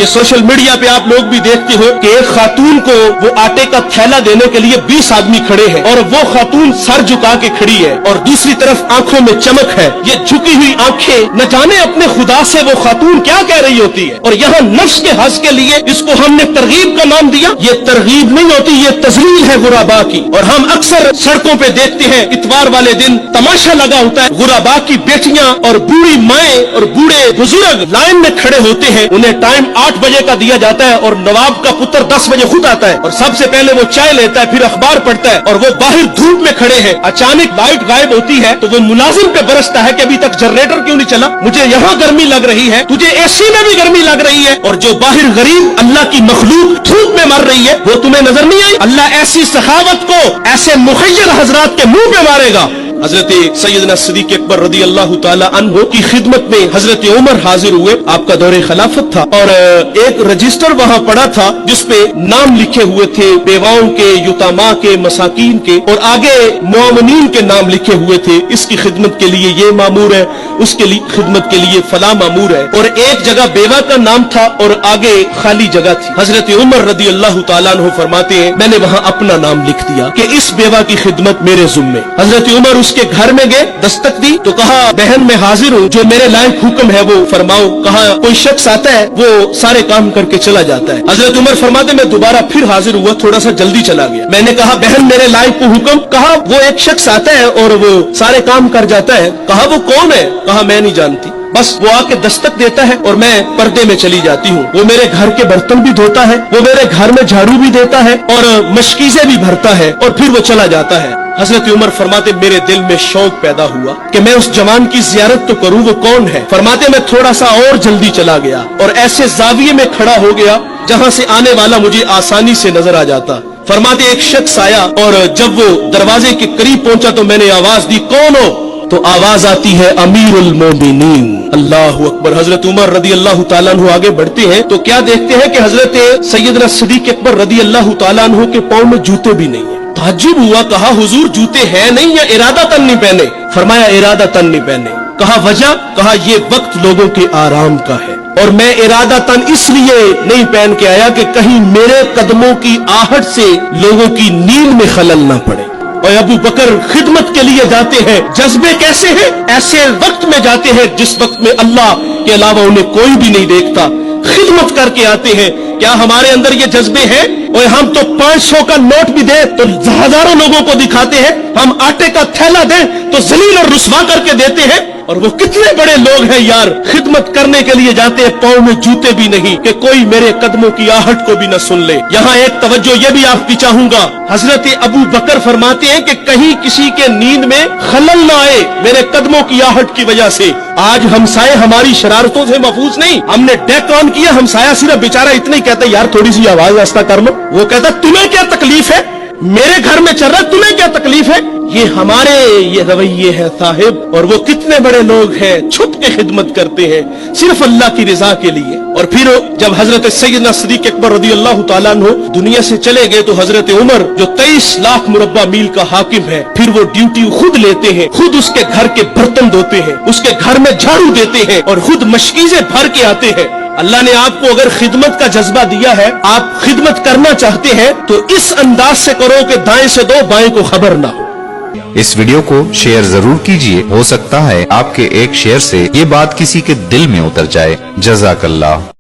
Social media पे आप लोग भी देखते हो कि एक खातून को वो आटे का थैला देने के लिए 20 आदमी खड़े हैं और वो खातून सर झुका के खड़ी है और दूसरी तरफ आंखों में चमक है। ये झुकी हुई आंखें न जाने अपने खुदा से वो खातून क्या कह रही होती है। और यहाँ नफ्स के हज के लिए इसको हमने तरगीब का नाम दिया। ये तरगीब नहीं होती, ये तजलील है गुराबा की। और हम अक्सर सड़कों पे देखते हैं इतवार वाले दिन तमाशा लगा होता है, गुराबा की बेटियां और बूढ़ी माएं और बूढ़े बुजुर्ग लाइन में खड़े होते हैं। उन्हें टाइम 8 बजे का दिया जाता है और नवाब का पुत्र 10 बजे खुद आता है और सबसे पहले वो चाय लेता है, फिर अखबार पढ़ता है और वो बाहर धूप में खड़े हैं। अचानक लाइट गायब होती है तो वो मुलाजिम पे बरसता है कि अभी तक जनरेटर क्यों नहीं चला, मुझे यहाँ गर्मी लग रही है, तुझे एसी में भी गर्मी लग रही है। और जो बाहर गरीब अल्लाह की मखलूक धूप में मर रही है वो तुम्हें नजर नहीं आई। अल्लाह ऐसी सखावत को ऐसे मुखय्यर हजरात के मुंह पे मारेगा। हजरत सैयदना सिद्दीक अकबर रदी अल्लाह ताला अन्हु की खिदमत में हजरत उमर हाजिर हुए। आपका दौरे खिलाफत था और एक रजिस्टर वहाँ पड़ा था जिसपे नाम लिखे हुए थे बेवाओं के, युतामा के, मसाकीन के और आगे मुआमिनीन के नाम लिखे हुए थे। इसकी खिदमत के लिए ये मामूर है, उसके लिए खिदमत के लिए फला मामूर है। और एक जगह बेवा का नाम था और आगे खाली जगह थी। हजरत उमर रदी अल्लाह ताला अन्हु फरमाते हैं मैंने वहाँ अपना नाम लिख दिया कि इस बेवा की खिदमत मेरे जुम्मे। हजरत उमर उसके घर में गए, दस्तक दी तो कहा बहन मैं हाजिर हूँ, जो मेरे लायक हुक्म है वो फरमाओ। कहा कोई शख्स आता है वो सारे काम करके चला जाता है। हजरत उमर फरमाते मैं दोबारा फिर हाजिर हुआ, थोड़ा सा जल्दी चला गया। मैंने कहा बहन मेरे लायक को हुक्म। कहा वो एक शख्स आता है और वो सारे काम कर जाता है। कहा वो कौन है? कहा मैं नहीं जानती, बस वो आके दस्तक देता है और मैं पर्दे में चली जाती हूँ। वो मेरे घर के बर्तन भी धोता है, वो मेरे घर में झाड़ू भी देता है और मशकीज़े भी भरता है और फिर वो चला जाता है। हजरत उमर फरमाते मेरे दिल में शौक पैदा हुआ कि मैं उस जवान की जियारत तो करूँ, वो कौन है? फरमाते मैं थोड़ा सा और जल्दी चला गया और ऐसे जाविये में खड़ा हो गया जहाँ से आने वाला मुझे आसानी से नजर आ जाता। फरमाते एक शख्स आया और जब वो दरवाजे के करीब पहुंचा तो मैंने आवाज दी कौन हो? तो आवाज आती है अमीरुल मोमिनीन। अल्लाह अकबर। हजरत उमर रदी अल्लाह ताला अन्हु आगे बढ़ते हैं तो क्या देखते हैं कि हजरत सैयदना सिद्दीक अकबर रदी अल्लाह ताला अन्हु के पांव में जूते भी नहीं है। ताज्जुब हुआ, कहा हुजूर जूते हैं नहीं या इरादतन नहीं पहने? फरमाया इरादतन नहीं पहने। कहा वजह? कहा ये वक्त लोगों के आराम का है और मैं इरादतन इसलिए नहीं पहन के आया कि कहीं मेरे कदमों की आहट से लोगों की नींद में खलल ना पड़े। और अबू बकर खिदमत के लिए जाते हैं, जज्बे कैसे हैं? ऐसे वक्त में जाते हैं जिस वक्त में अल्लाह के अलावा उन्हें कोई भी नहीं देखता, खिदमत करके आते हैं। क्या हमारे अंदर ये जज्बे हैं? और हम तो 500 का नोट भी दें तो हजारों लोगों को दिखाते हैं, हम आटे का थैला दें तो जलील और रुस्वा करके देते हैं। और वो कितने बड़े लोग हैं यार, खिदमत करने के लिए जाते हैं, पांव में जूते भी नहीं कि कोई मेरे कदमों की आहट को भी न सुन ले। यहाँ एक तवज्जो ये भी आपकी चाहूंगा, हजरत अबू बकर फरमाते हैं कि कहीं किसी के नींद में खलल न आए मेरे कदमों की आहट की वजह से। आज हमसाए हमारी शरारतों से महफूज नहीं, हमने डेक ऑन किया, हमसाया सिर्फ बेचारा इतना ही कहता यार थोड़ी सी आवाज आस्ता कर लो। वो कहता तुम्हें क्या तकलीफ है, मेरे घर में चल रहा, तुम्हें क्या तकलीफ है? ये हमारे ये रवैये है साहिब। और वो कितने बड़े लोग हैं, छुप के खिदमत करते हैं सिर्फ अल्लाह की रिजा के लिए। और फिर जब हजरत सैयदना सिद्दीक अकबर रदी अल्लाह ताला अन्हु दुनिया से चले गए तो हजरत उमर जो 23 लाख मुरब्बा मील का हाकिम है, फिर वो ड्यूटी खुद लेते हैं, खुद उसके घर के बर्तन धोते हैं, उसके घर में झाड़ू देते हैं और खुद मशकीज़े भर के आते हैं। अल्लाह ने आपको अगर खिदमत का जज्बा दिया है, आप खिदमत करना चाहते हैं तो इस अंदाज से करो कि दाएं से दो बाएं को खबर ना हो। इस वीडियो को शेयर जरूर कीजिए, हो सकता है आपके एक शेयर से ये बात किसी के दिल में उतर जाए। जज़ाकल्लाह।